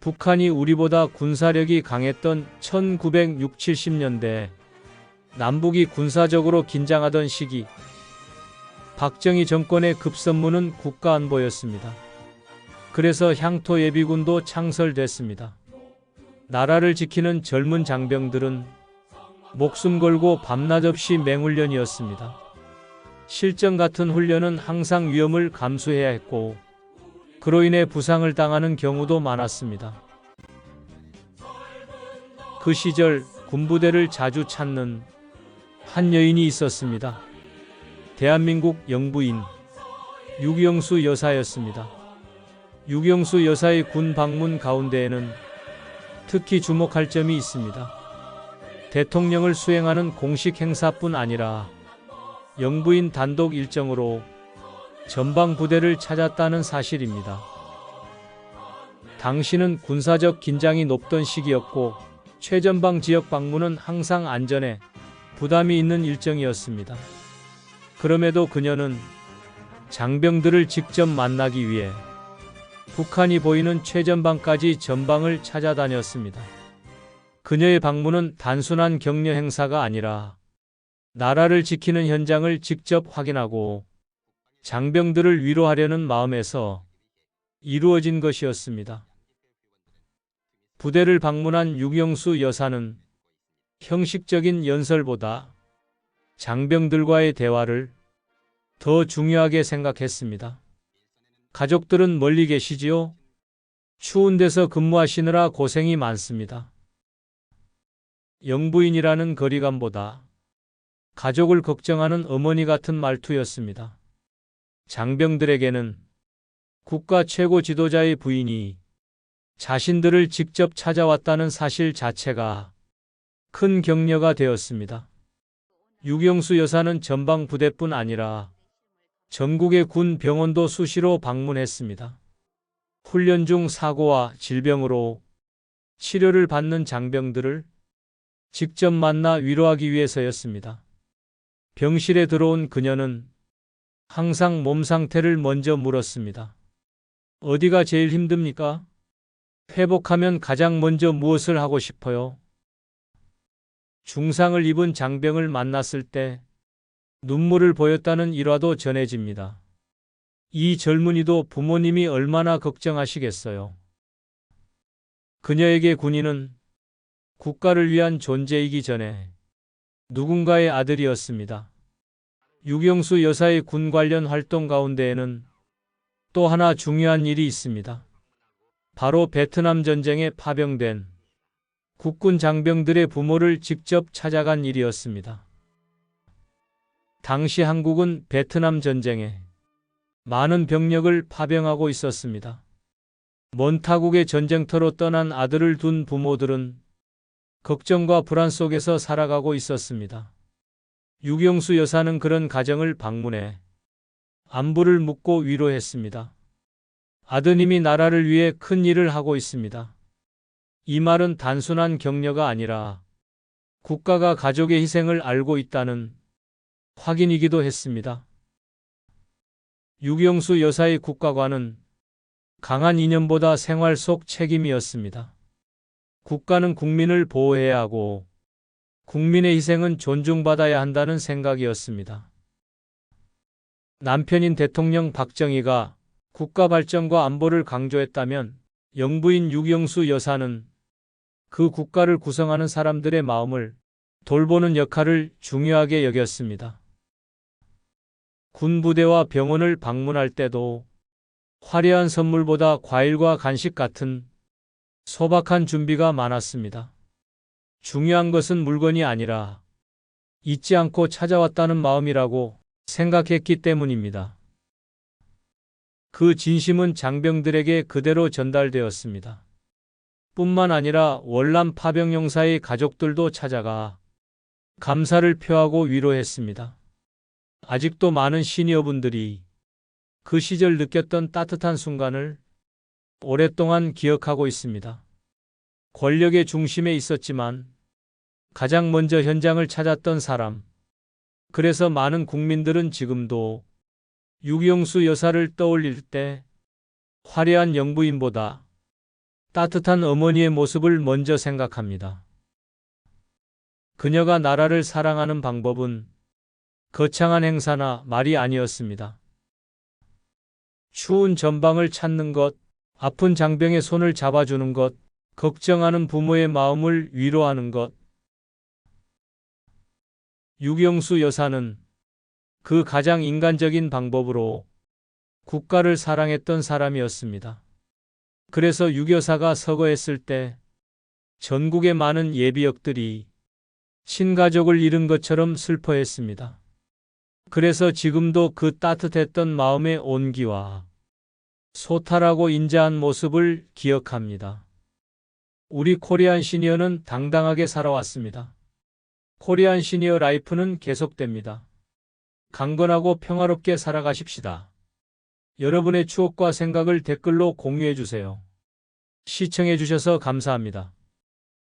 북한이 우리보다 군사력이 강했던 1960, 70년대 남북이 군사적으로 긴장하던 시기, 박정희 정권의 급선무는 국가안보였습니다. 그래서 향토예비군도 창설됐습니다. 나라를 지키는 젊은 장병들은 목숨 걸고 밤낮 없이 맹훈련이었습니다. 실전 같은 훈련은 항상 위험을 감수해야 했고 그로 인해 부상을 당하는 경우도 많았습니다. 그 시절 군부대를 자주 찾는 한 여인이 있었습니다. 대한민국 영부인 유경수 여사였습니다. 유경수 여사의 군 방문 가운데에는 특히 주목할 점이 있습니다. 대통령을 수행하는 공식 행사뿐 아니라 영부인 단독 일정으로 전방 부대를 찾았다는 사실입니다. 당시는 군사적 긴장이 높던 시기였고 최전방 지역 방문은 항상 안전에 부담이 있는 일정이었습니다. 그럼에도 그녀는 장병들을 직접 만나기 위해 북한이 보이는 최전방까지 전방을 찾아다녔습니다. 그녀의 방문은 단순한 격려 행사가 아니라 나라를 지키는 현장을 직접 확인하고 장병들을 위로하려는 마음에서 이루어진 것이었습니다. 부대를 방문한 유경수 여사는 형식적인 연설보다 장병들과의 대화를 더 중요하게 생각했습니다. 가족들은 멀리 계시지요? 추운 데서 근무하시느라 고생이 많습니다. 영부인이라는 거리감보다 가족을 걱정하는 어머니 같은 말투였습니다. 장병들에게는 국가 최고 지도자의 부인이 자신들을 직접 찾아왔다는 사실 자체가 큰 격려가 되었습니다. 유경수 여사는 전방 부대뿐 아니라 전국의 군 병원도 수시로 방문했습니다. 훈련 중 사고와 질병으로 치료를 받는 장병들을 직접 만나 위로하기 위해서였습니다. 병실에 들어온 그녀는 항상 몸 상태를 먼저 물었습니다. 어디가 제일 힘듭니까? 회복하면 가장 먼저 무엇을 하고 싶어요? 중상을 입은 장병을 만났을 때 눈물을 보였다는 일화도 전해집니다. 이 젊은이도 부모님이 얼마나 걱정하시겠어요. 그녀에게 군인은 국가를 위한 존재이기 전에 누군가의 아들이었습니다. 유경수 여사의 군 관련 활동 가운데에는 또 하나 중요한 일이 있습니다. 바로 베트남 전쟁에 파병된 국군 장병들의 부모를 직접 찾아간 일이었습니다. 당시 한국은 베트남 전쟁에 많은 병력을 파병하고 있었습니다. 먼 타국의 전쟁터로 떠난 아들을 둔 부모들은 걱정과 불안 속에서 살아가고 있었습니다. 유경수 여사는 그런 가정을 방문해 안부를 묻고 위로했습니다. 아드님이 나라를 위해 큰 일을 하고 있습니다. 이 말은 단순한 격려가 아니라 국가가 가족의 희생을 알고 있다는 확인이기도 했습니다. 유경수 여사의 국가관은 강한 이념보다 생활 속 책임이었습니다. 국가는 국민을 보호해야 하고 국민의 희생은 존중받아야 한다는 생각이었습니다. 남편인 대통령 박정희가 국가 발전과 안보를 강조했다면 영부인 유경수 여사는 그 국가를 구성하는 사람들의 마음을 돌보는 역할을 중요하게 여겼습니다. 군부대와 병원을 방문할 때도 화려한 선물보다 과일과 간식 같은 소박한 준비가 많았습니다. 중요한 것은 물건이 아니라 잊지 않고 찾아왔다는 마음이라고 생각했기 때문입니다. 그 진심은 장병들에게 그대로 전달되었습니다. 뿐만 아니라 월남 파병 용사의 가족들도 찾아가 감사를 표하고 위로했습니다. 아직도 많은 시니어분들이 그 시절 느꼈던 따뜻한 순간을 오랫동안 기억하고 있습니다. 권력의 중심에 있었지만 가장 먼저 현장을 찾았던 사람. 그래서 많은 국민들은 지금도 유경수 여사를 떠올릴 때 화려한 영부인보다 따뜻한 어머니의 모습을 먼저 생각합니다. 그녀가 나라를 사랑하는 방법은 거창한 행사나 말이 아니었습니다. 추운 전방을 찾는 것, 아픈 장병의 손을 잡아주는 것, 걱정하는 부모의 마음을 위로하는 것. 유경수 여사는 그 가장 인간적인 방법으로 국가를 사랑했던 사람이었습니다. 그래서 유 여사가 서거했을 때 전국의 많은 예비역들이 친가족을 잃은 것처럼 슬퍼했습니다. 그래서 지금도 그 따뜻했던 마음의 온기와 소탈하고 인자한 모습을 기억합니다. 우리 코리안 시니어는 당당하게 살아왔습니다. 코리안 시니어 라이프는 계속됩니다. 강건하고 평화롭게 살아가십시다. 여러분의 추억과 생각을 댓글로 공유해 주세요. 시청해 주셔서 감사합니다.